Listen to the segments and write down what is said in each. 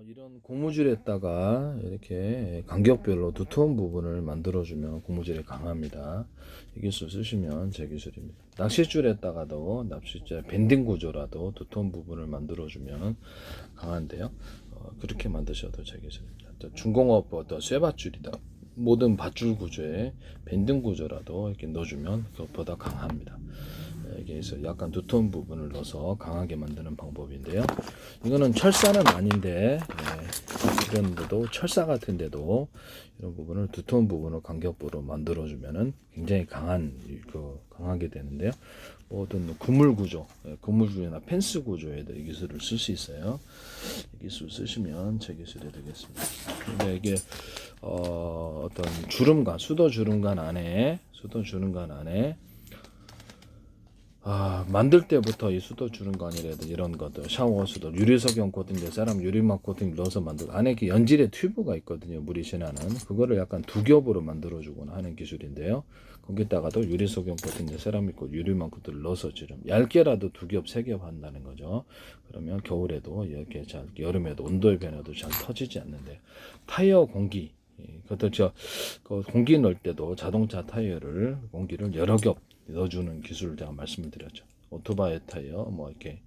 이런 고무줄에다가 이렇게 간격별로 두터운 부분을 만들어주면 고무줄이 강합니다. 이 기술 쓰시면 제 기술입니다. 낚싯줄에다가도 낚싯줄 밴딩 구조라도 두터운 부분을 만들어주면 강한데요. 그렇게 만드셔도 제 기술입니다. 중공업 쇠밧줄이다. 모든 밧줄 구조에 밴딩 구조라도 이렇게 넣어주면 그것보다 강합니다. 여기에서 약간 두터운 부분을 넣어서 강하게 만드는 방법인데요. 이거는 철사는 아닌데 이런데도 철사 같은데도 이런 부분을 두터운 부분을 간격부로 만들어주면은 굉장히 강하게 되는데요. 모든 그물 구조, 그물 구조나 펜스 구조에도 이 기술을 쓸 수 있어요. 이 기술 쓰시면 제 기술이 되겠습니다. 근데 이게 어떤 주름간, 수도 주름간 안에 만들 때부터 이 수도 주름관이라든지 이런 것들, 샤워 수도, 유리석영 코팅, 사람 유리막 코팅 넣어서 만들고, 안에 이렇게 연질의 튜브가 있거든요. 물이 지나는. 그거를 약간 두 겹으로 만들어주거나 하는 기술인데요. 거기다가도 유리석영 코팅, 세라믹 코팅, 유리막 코팅을 넣어서 지름. 얇게라도 두 겹, 세 겹 한다는 거죠. 그러면 겨울에도 이렇게 잘, 여름에도 온도의 변화도 잘 터지지 않는데, 타이어 공기, 그것도 공기 넣을 때도 자동차 타이어를 공기를 여러 겹 넣어주는 기술을 제가 말씀을 드렸죠. 오토바이 타이어, 뭐 이렇게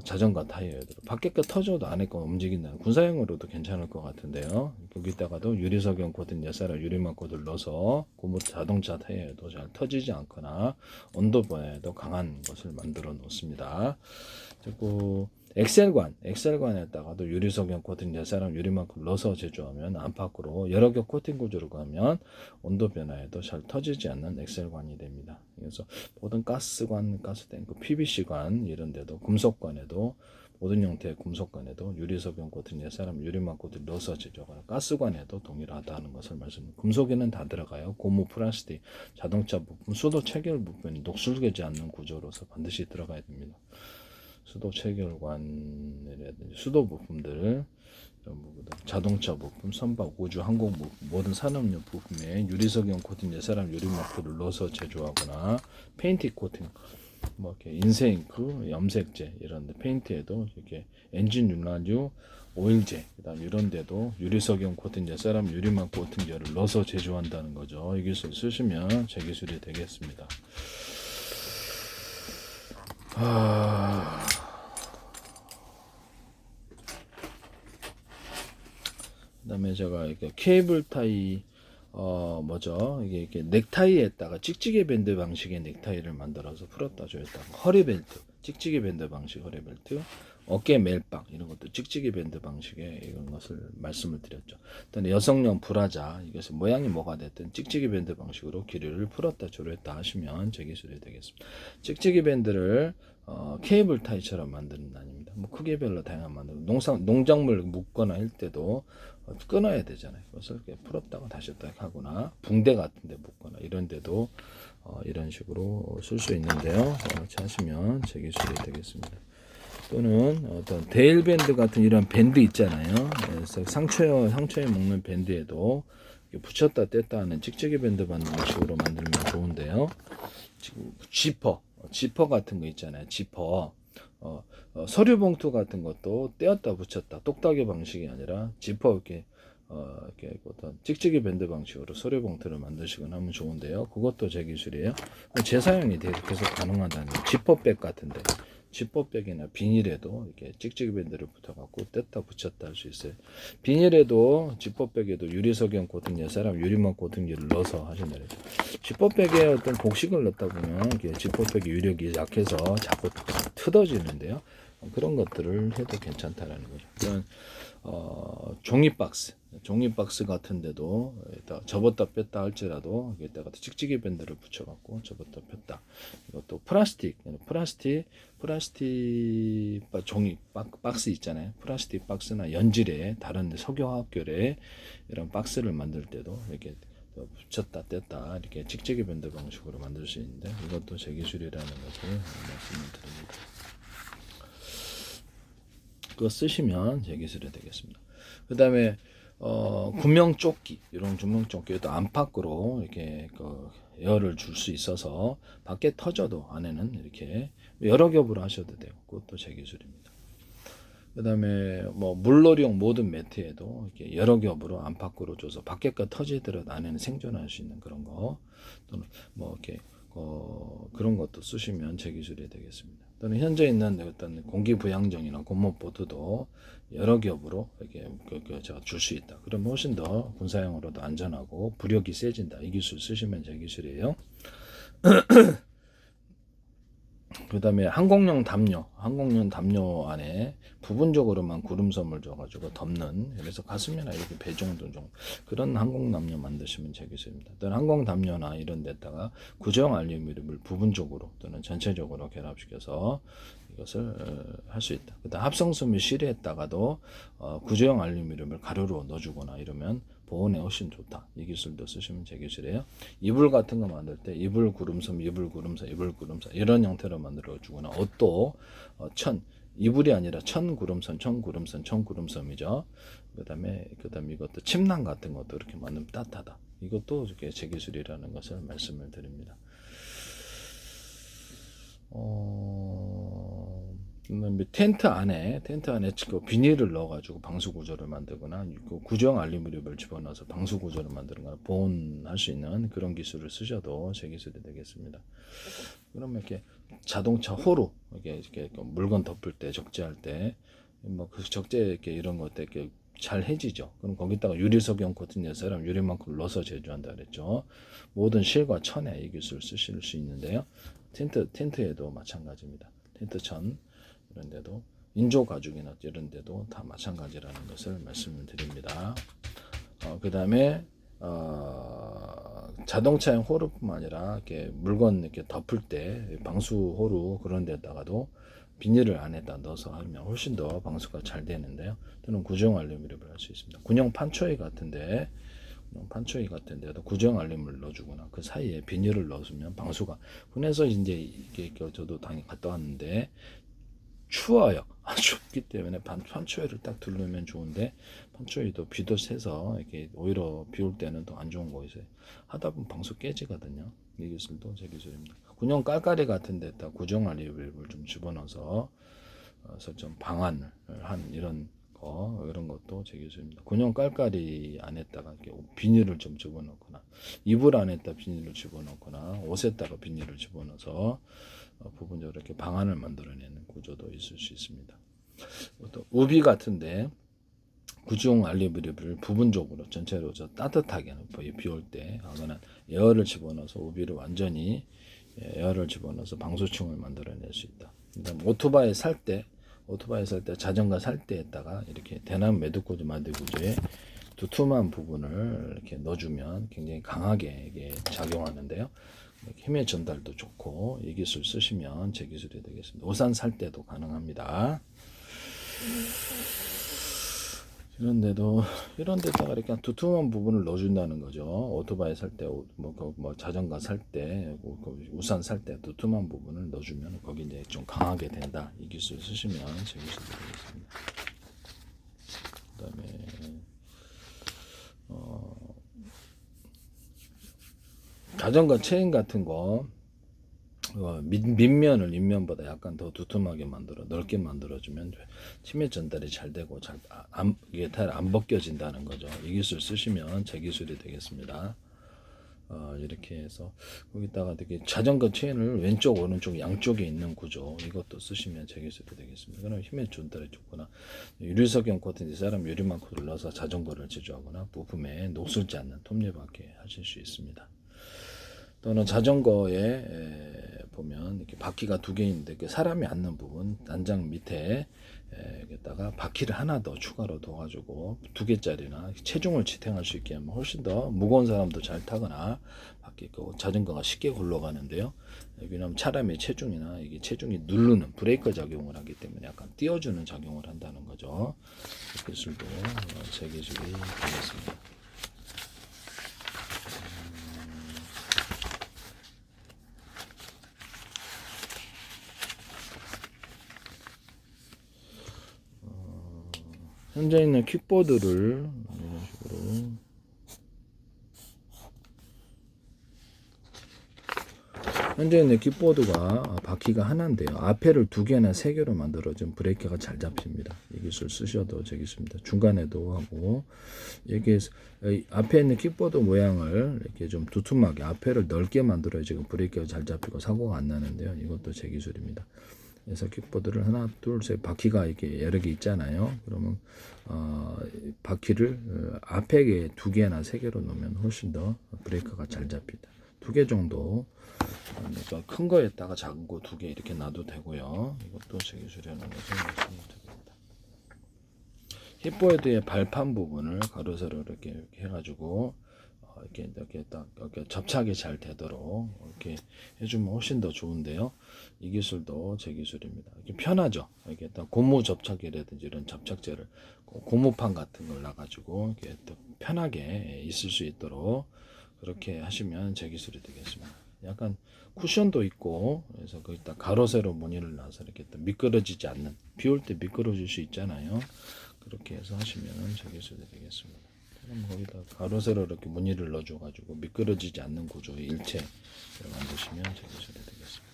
자전거 타이어들 밖에 거 터져도 안에 거 움직인다는 군사용으로도 괜찮을 것 같은데요. 여기다가도 유리석영 코팅 예사라 유리막 코드를 넣어서 고무 자동차 타이어도 잘 터지지 않거나 온도 변화에도 강한 것을 만들어 놓습니다. 그리고 엑셀관에다가도 유리석영 코팅 예사람 유리만큼 넣어서 제조하면 안팎으로 여러 겹 코팅 구조로 가면 온도 변화에도 잘 터지지 않는 엑셀관이 됩니다. 그래서 모든 가스관, 가스탱크, PVC관 이런 데도 금속관에도 모든 형태의 금속관에도 유리석영 코팅 예사람 유리막 코팅 넣어서 제조하거나 가스관에도 동일하다는 것을 말씀드립니다. 금속에는 다 들어가요. 고무, 플라스틱, 자동차 부품, 수도 체결 부분이 녹슬게 않는 구조로서 반드시 들어가야 됩니다. 수도 체결관이라든지 수도 부품들, 이런 부분들, 자동차 부품, 선박, 우주, 항공 부품, 모든 산업용 부품에 유리석영 코팅, 예사람 유리막들을 넣어서 제조하거나 페인트 코팅, 뭐 이렇게 인쇄잉크, 염색제 이런데 페인트에도 이렇게 엔진 윤활유, 오일제, 그다음 이런 데도 유리석영 코팅, 예사람 유리막 코팅제를 넣어서 제조한다는 거죠. 이 기술 쓰시면 제 기술이 되겠습니다. 그다음에 제가 이렇게 케이블 타이 이게 넥타이에다가 찍찍이 밴드 방식의 넥타이를 만들어서 풀었다 조였다. 허리 벨트, 찍찍이 밴드 방식 허리 벨트, 어깨 멜빵 이런 것도 찍찍이 밴드 방식의 이런 것을 말씀을 드렸죠. 일단 여성용 브라자 이것은 모양이 뭐가 됐든 찍찍이 밴드 방식으로 길이를 풀었다 조였다 하시면 제 기술이 되겠습니다. 찍찍이 밴드를 케이블 타이처럼 만드는 게 아닙니다. 뭐 크기별로 다양한 만들고 농작물 묶거나 할 때도 끊어야 되잖아요. 그래서 이렇게 풀었다가 다시 딱 하거나 붕대 같은데 묶거나 이런 데도 이런 식으로 쓸 수 있는데요. 같이 하시면 제 기술이 되겠습니다. 또는 어떤 데일밴드 같은 이런 밴드 있잖아요. 그래서 상처에 묶는 밴드에도 붙였다 뗐다 하는 찍찍이 밴드 방식으로 만들면 좋은데요. 지금 지퍼 같은 거 있잖아요. 지퍼. 서류 봉투 같은 것도 떼었다 붙였다 똑딱이 방식이 아니라 지퍼 이렇게 어떤 찍찍이 밴드 방식으로 서류 봉투를 만드시거나 하면 좋은데요. 그것도 제 기술이에요. 재사용이 계속 가능하다는 지퍼백 같은데 지퍼백이나 비닐에도 이렇게 찍찍이 밴드를 붙여갖고 뗐다 붙였다 할 수 있어요. 비닐에도 지퍼백에도 유리석영 코팅 예사람 유리막 코팅제를 넣어서 하신다 그랬죠. 지퍼백에 어떤 곡식을 넣다 보면 지퍼백의 유력이 약해서 자꾸 뜯어지는데요. 그런 것들을 해도 괜찮다라는 거죠. 그런 종이박스 같은데도 접었다 뺐다 할지라도 여기다가 찍찍이 밴드를 붙여갖고 접었다 뺐다. 이것도 플라스틱 종이 박스 있잖아요. 플라스틱 박스나 연질에 다른 석유화학결에 이런 박스를 만들 때도 이렇게 붙였다 뗐다 이렇게 찍찍이 밴드 방식으로 만들 수 있는데 이것도 제 기술이라는 것을 말씀을 드립니다. 그거 쓰시면 제 기술이 되겠습니다. 그 다음에 구명조끼 이런 구명조끼도 안팎으로 이렇게 에어를 줄 수 있어서 밖에 터져도 안에는 이렇게 여러 겹으로 하셔도 돼요. 그것도 제 기술입니다. 그다음에 뭐 물놀이용 모든 매트에도 이렇게 여러 겹으로 안팎으로 줘서 밖에가 터지더라도 안에는 생존할 수 있는 그런 거, 또는 뭐 이렇게 그런 것도 쓰시면 제 기술이 되겠습니다. 또는 현재 있는 어떤 공기부양정이나 곤모보트도 여러 겹으로 이렇게 제가 줄 수 있다. 그러면 훨씬 더 군사용으로도 안전하고 부력이 세진다. 이 기술 쓰시면 제 기술이에요. 그 다음에 항공용 담요 안에 부분적으로만 구름섬을 줘가지고 덮는, 그래서 가슴이나 이렇게 배 정도 그런 항공 담요 만드시면 되겠습니다. 또는 항공 담요나 이런 데다가 구조형 알루미늄을 부분적으로 또는 전체적으로 결합시켜서 이것을 할 수 있다. 그다음 합성섬유 실에다가도 구조형 알루미늄을 가루로 넣어주거나 이러면 보온에 훨씬 좋다. 이 기술도 쓰시면 제 기술이에요. 이불 같은 거 만들 때 이불 구름섬 이런 형태로 만들어 주거나, 옷도 이불이 아니라 천구름섬이죠. 그다음에 이것도 침낭 같은 것도 이렇게 만들면 따뜻하다. 이것도 이렇게 제 기술이라는 것을 말씀을 드립니다. 텐트 안에 비닐을 넣어가지고 방수 구조를 만들거나, 구조형 알루미늄을 집어넣어서 방수 구조를 만들거나 보온할 수 있는 그런 기술을 쓰셔도 제 기술이 되겠습니다. 그러면 이렇게 자동차 호루, 이렇게 물건 덮을 때, 적재할 때, 뭐 그 적재 이렇게 이런 것들 이렇게 잘 해지죠. 그럼 거기다가 유리석영 코팅 내서랑 유리만큼 넣어서 제조한다 그랬죠. 모든 실과 천에 이 기술 쓰실 수 있는데요. 텐트에도 마찬가지입니다. 텐트천 이런 데도, 인조 가죽이나 이런 데도 다 마찬가지라는 것을 말씀을 드립니다. 그 다음에 자동차용 호루뿐만 아니라 이렇게 물건 이렇게 덮을 때 방수 호루 그런 데다가도 비닐을 안에다 넣어서 하면 훨씬 더 방수가 잘 되는데요. 또는 구조형 알루미늄을 할 수 있습니다. 군용 판초이 같은데도 구조형 알루미늄을 넣어주거나 그 사이에 비닐을 넣어주면 방수가, 군에서 이제 이게 저도 당연히 갔다 왔는데 추워요. 춥기 때문에 판초이를 딱 두르면 좋은데, 판초이도 비도 새서 이렇게 오히려 비 올 때는 더 안 좋은 거에서 하다 보면 방수 깨지거든요. 이 기술도 제 기술입니다. 군용 깔깔이 같은 데다 구조형 알루미늄을 좀 집어넣어서 좀 방안을 한 이런 것도 제 기술입니다. 군용 깔깔이 안에다가 이렇게 비닐을 좀 집어넣거나, 이불 안에다 비닐을 집어넣거나, 옷에다가 비닐을 집어넣어서 부분적으로 이렇게 방안을 만들어내는 구조도 있을 수 있습니다. 또 우비 같은데 구조용 알루미늄을 부분적으로 전체로 따뜻하게 비 올 때 하거나 에어를 집어넣어서 우비를 완전히 에어를 집어넣어서 방수층을 만들어낼 수 있다. 그다음 오토바이 살 때 자전거 살 때에다가 이렇게 대나무 매듭구조 만들 구조에 두툼한 부분을 이렇게 넣어주면 굉장히 강하게 이게 작용하는데요. 힘의 전달도 좋고, 이 기술 쓰시면 제 기술이 되겠습니다. 우산 살 때도 가능합니다. 이런 데다가 이렇게 두툼한 부분을 넣어준다는 거죠. 오토바이 살 때, 자전거 살 때, 우산 살 때 두툼한 부분을 넣어주면 거기 이제 좀 강하게 된다. 이 기술 쓰시면 제 기술이 되겠습니다. 그다음에 자전거 체인 같은 거 밑면을 윗면보다 약간 더 두툼하게 넓게 만들어주면 힘의 전달이 잘 되고 이게 잘 안 벗겨진다는 거죠. 이 기술 쓰시면 제 기술이 되겠습니다. 이렇게 해서 거기다가 되게 자전거 체인을 왼쪽 오른쪽 양쪽에 있는 구조, 이것도 쓰시면 제 기술이 되겠습니다. 그럼 힘의 전달이 좋거나, 유리석영 코팅 사람 유리만큼 넣어서 자전거를 제조하거나 부품에 녹슬지 않는 톱니바퀴 하실 수 있습니다. 또는 자전거에 보면 이렇게 바퀴가 2개 있는데 그 사람이 앉는 부분 난장 밑에 여기다가 바퀴를 하나 더 추가로 둬가지고 2개짜리나 체중을 지탱할 수 있게 하면 훨씬 더 무거운 사람도 잘 타거나 자전거가 쉽게 굴러가는데요. 왜냐하면 사람의 체중이나 이게 체중이 누르는 브레이크 작용을 하기 때문에 약간 띄워주는 작용을 한다는 거죠. 그 기술도 제 기술이 되겠습니다. 현재 있는 킥보드를 이런 식으로 현재는 킥보드가 바퀴가 하나인데요. 앞에를 2개나 3개로 만들어진 브레이크가 잘 잡힙니다. 이 기술 쓰셔도 되겠습니다. 중간에도 하고 여기 앞에 있는 킥보드 모양을 이렇게 좀 두툼하게 앞에를 넓게 만들어야 지금 브레이크가 잘 잡히고 사고가 안 나는데요. 이것도 제 기술입니다. 그래서 킥보드를 하나, 둘, 셋 바퀴가 이렇게 여러 개 있잖아요. 그러면 바퀴를 앞에 2개나 3개로 놓으면 훨씬 더 브레이크가 잘 잡힙니다. 2개 정도. 그러니까 큰 거에다가 작은 거 2개 이렇게 놔도 되고요. 이것도 제 기술이라는 것을 말씀드립니다. 힙보헤드의 발판 부분을 가로세로 이렇게 해가지고 이렇게 딱 이렇게 접착이 잘 되도록 이렇게 해주면 훨씬 더 좋은데요. 이 기술도 제 기술입니다. 이렇게 편하죠. 이렇게 딱 고무 접착이라든지 이런 접착제를 고무판 같은 걸 놔가지고 이렇게 또 편하게 있을 수 있도록 그렇게 하시면 제 기술이 되겠습니다. 약간 쿠션도 있고 그래서 거기다 가로세로 무늬를 놔서 이렇게 또 미끄러지지 않는 비 올 때 미끄러질 수 있잖아요. 그렇게 해서 하시면 제 기술이 되겠습니다. 그럼 거기다 가로세로 이렇게 무늬를 넣어줘가지고 미끄러지지 않는 구조의 일체를 만드시면 제 기술이 되겠습니다.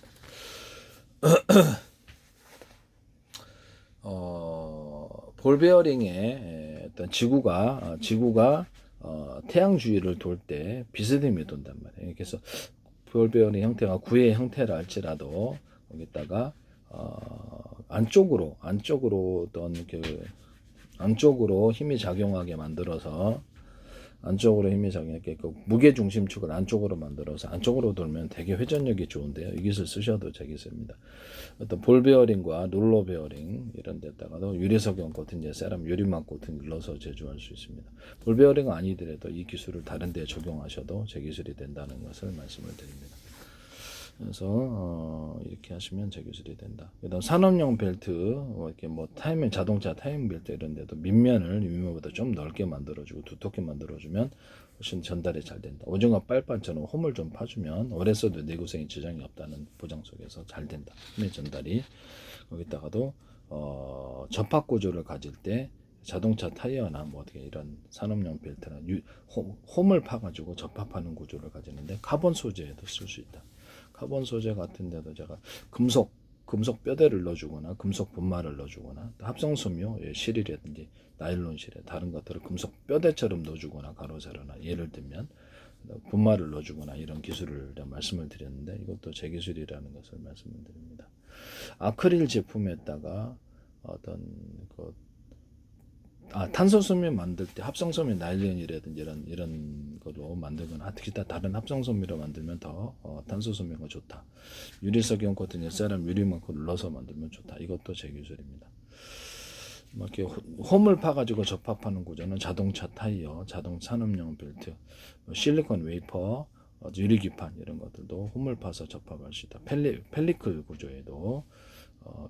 볼베어링의 어떤 지구가 태양 주위를 돌 때 비스듬히 돈단 말이에요. 그래서 볼베어링 형태가 구의 형태라 할지라도 거기다가 안쪽으로 어떤 안쪽으로 힘이 작용하게 만들어서 그 무게 중심축을 안쪽으로 만들어서 안쪽으로 돌면 되게 회전력이 좋은데요. 이 기술 쓰셔도 되겠습니다. 어떤 볼 베어링과 롤러 베어링 이런 데다가도 유리석용 코팅, 세럼 유리막 코팅 눌러서 제조할 수 있습니다. 볼 베어링은 아니더라도 이 기술을 다른 데 적용하셔도 제 기술이 된다는 것을 말씀을 드립니다. 그래서 이렇게 하시면 제 기술이 된다. 그다음 산업용 벨트 이렇게 자동차 타이밍 벨트 이런 데도 밑면보다 좀 넓게 만들어주고 두텁게 만들어주면 훨씬 전달이 잘 된다. 오징어 빨판처럼 홈을 좀 파주면 오래 써도 내구성에 지장이 없다는 보장 속에서 잘 된다. 힘의 전달이 거기다가도 접합 구조를 가질 때 자동차 타이어나 어떻게 이런 산업용 벨트나 홈을 파가지고 접합하는 구조를 가지는데 카본 소재에도 쓸 수 있다. 카본 소재 같은 데도 제가 금속 뼈대를 넣어주거나 금속 분말을 넣어주거나 합성섬유 실이라든지 나일론 실에 다른 것들을 금속 뼈대처럼 넣어주거나 가로세로나 예를 들면 분말을 넣어주거나 이런 기술을 말씀을 드렸는데 이것도 제 기술이라는 것을 말씀을 드립니다. 아크릴 제품에다가 어떤 탄소섬유 만들 때 합성섬유 나일론이라든지 이런 거로 만들거나 기타 다른 합성섬유로 만들면 더 탄소섬유가 좋다. 유리석용 코팅, 세럼 유리막을 넣어서 만들면 좋다. 이것도 제 기술입니다. 이렇게 홈을 파가지고 접합하는 구조는 자동차 타이어, 자동차 산업용 벨트, 실리콘 웨이퍼, 유리기판 이런 것들도 홈을 파서 접합할 수 있다. 펠리클 구조에도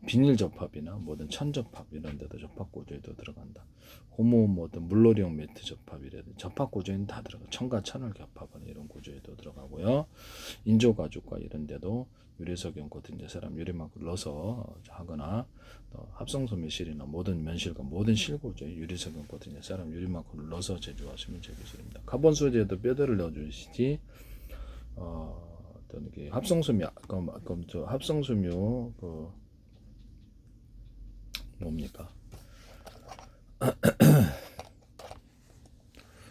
비닐 접합이나 모든 천 접합 이런 데도 접합 구조에도 들어간다. 고무 물놀이용 매트 접합이라든지 접합 구조에는 다 들어가. 천과 천을 겹합하는 이런 구조에도 들어가고요. 인조 가죽과 이런 데도 유리석용 코팅, 세럼 유리막을 넣어서 하거나 합성섬유 실이나 모든 면실과 모든 실구조에 유리석용 코팅, 세럼 유리막을 넣어서 제조하시면 제 기술입니다. 카본 소재에도 뼈대를 넣어주시지 어떤 게 합성섬유 합성섬유 뭡니까?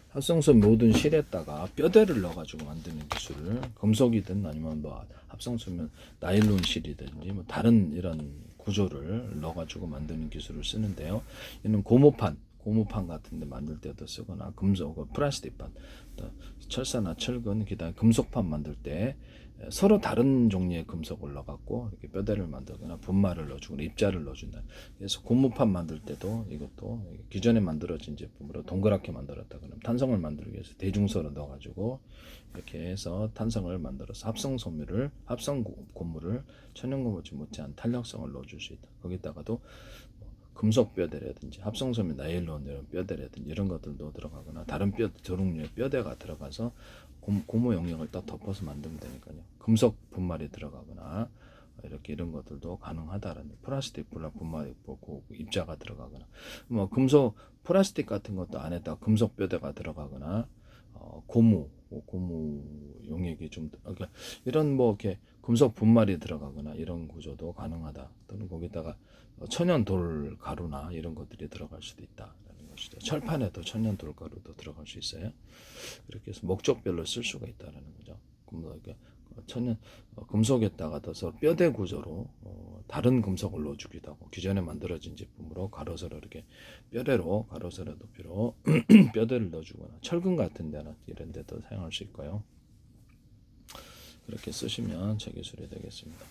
합성섬 모든 실에다가 뼈대를 넣어가지고 만드는 기술을 금속이든 아니면 합성섬유 나일론 실이든지 다른 이런 구조를 넣어가지고 만드는 기술을 쓰는데요. 이는 고무판 같은 데 만들 때도 쓰거나 금속, 플라스틱판, 철사나 철근, 그다음 금속판 만들 때 서로 다른 종류의 금속을 넣어갖고 이렇게 뼈대를 만들거나 분말을 넣어주거나 입자를 넣어준다. 그래서 고무판 만들 때도 이것도 기존에 만들어진 제품으로 동그랗게 만들었다 그러면 탄성을 만들기 위해서 대중소를 넣어가지고 이렇게 해서 탄성을 만들어서 합성 고무를 천연고무줄 못지않은 탄력성을 넣어줄 수 있다. 거기다가도 금속 뼈대라든지 합성섬유 나일론 이런 뼈대라든지 이런 것들도 들어가거나 다른 종류의 뼈대가 들어가서 고무 영역을 딱 덮어서 만들면 되니까요. 금속 분말이 들어가거나 이렇게 이런 것들도 가능하다라는 플라스틱 분말 입자가 들어가거나 금속 플라스틱 같은 것도 안에다 금속 뼈대가 들어가거나 고무 고무 용액이 좀 그러니까 이런 뭐 이렇게 금속 분말이 들어가거나 이런 구조도 가능하다. 또는 거기다가 천연 돌 가루나 이런 것들이 들어갈 수도 있다라는 것이죠. 철판에도 천연 돌 가루도 들어갈 수 있어요. 그렇게 해서 목적별로 쓸 수가 있다라는 거죠. 그러니까 천연 금속에다가 둬서 뼈대 구조로 다른 금속을 넣어주기도 하고 기존에 만들어진 제품으로 가로세로 이렇게 뼈대로 가로세로 높이로 뼈대를 넣어주거나 철근 같은 데나 이런 데도 사용할 수 있고요. 그렇게 쓰시면 제 기술이 되겠습니다.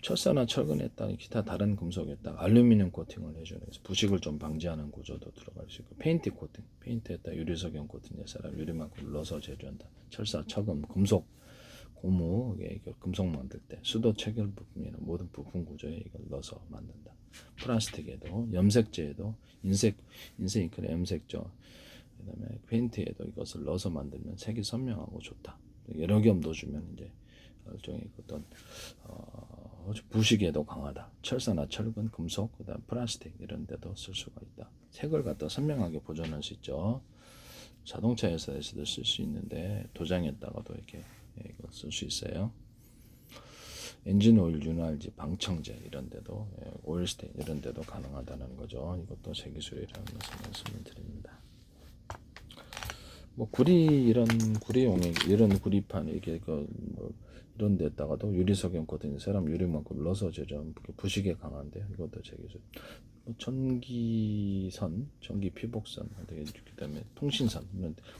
철사나 철근에 따른 기타 다른 금속에 따라 알루미늄 코팅을 해주는 부식을 좀 방지하는 구조도 들어갈 수 있고 페인트 코팅, 페인트에다 유리석영 코팅에 사람 유리만큼 넣어서 제조한다. 철사, 철근, 금속, 고무, 금속 만들 때 수도 체결 부품이나 모든 부품 구조에 이걸 넣어서 만든다. 플라스틱에도 염색제에도 인쇄 잉크의 염색조, 그다음에 페인트에도 이것을 넣어서 만들면 색이 선명하고 좋다. 여러 겹 넣어주면 이제 일종의 어떤 부식에도 강하다. 철사나 철근, 금속, 그다음 플라스틱 이런 데도 쓸 수가 있다. 색을 갖다 선명하게 보존할 수 있죠. 자동차 회사에서도 쓸 수 있는데 도장에다가도 이렇게 이걸 쓸 수 있어요. 엔진 오일 윤활지, 방청제 이런 데도 오일 스테인 이런 데도 가능하다는 거죠. 이것도 제 기술이라는 것을 말씀을 드립니다. 뭐 구리 이런 구리 용액 이런 구리판 이렇게 뭐 이런 데다가도 유리석영 코팅 사람 유리만큼 넣어서 제조한 부식에 강한데 이것도 제 기술. 전기선, 전기 피복선, 그다음에 통신선,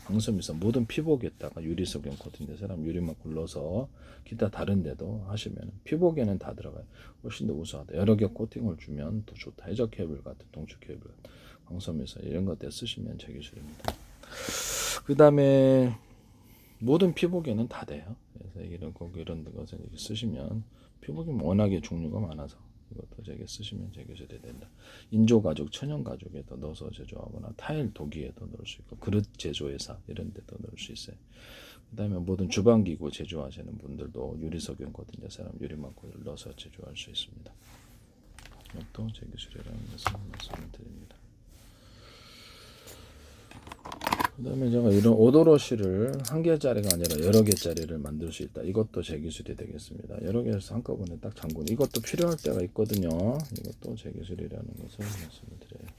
방섬유선 모든 피복에다가 유리석영 코팅된 사람 유리만큼 넣어서 기타 다른 데도 하시면 피복에는 다 들어가요. 훨씬 더 우수하다. 여러 개 코팅을 주면 더 좋다. 해저 케이블 같은 동축 케이블, 방섬유선 이런 것들 쓰시면 제 기술입니다. 그 다음에 모든 피복에는 다 돼요. 그래서 이런 것을 쓰시면 피복이 워낙에 종류가 많아서 이것도 제게 쓰시면 제 기술이 된다. 인조 가죽, 천연 가죽에도 넣어서 제조하거나 타일 도기에도 넣을 수 있고 그릇 제조회사 이런 데도 넣을 수 있어요. 그 다음에 모든 주방기구 제조하시는 분들도 유리석영 코팅 사람 유리망고를 넣어서 제조할 수 있습니다. 이것도 제 기술이라는 것을 말씀을 드립니다. 그 다음에 제가 이런 오도로시를 한 개짜리가 아니라 여러 개짜리를 만들 수 있다. 이것도 제 기술이 되겠습니다. 여러 개에서 한꺼번에 딱 잠그는 이것도 필요할 때가 있거든요. 이것도 제 기술이라는 것을 말씀을 드려요.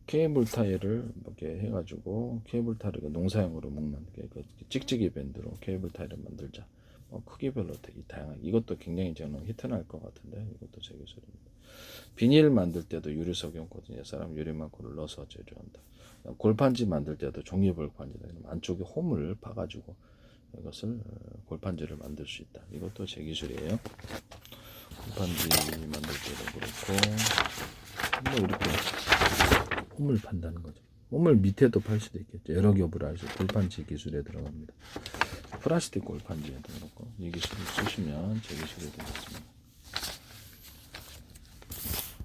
케이블 타일을 이렇게 해가지고 케이블 타일을 농사용으로 먹는 찍찍이 밴드로 케이블 타일을 만들자. 크기별로 되게 다양한 이것도 굉장히 저는 히트날 것 같은데 이것도 제 기술입니다. 비닐 만들 때도 유리석영 코팅 사람 유리망고를 넣어서 제조한다. 골판지 만들 때도 종이볼판지다. 안쪽에 홈을 파가지고 이것을 골판지를 만들 수 있다. 이것도 제 기술이에요. 골판지 만들 때도 그렇고 뭐 이렇게 홈을 판다는 거죠. 홈을 밑에도 팔 수도 있겠죠. 여러 겹을 할 수 있고 골판지 기술에 들어갑니다. 플라스틱 골판지에도 그렇고 이 기술을 쓰시면 제 기술이 되겠습니다.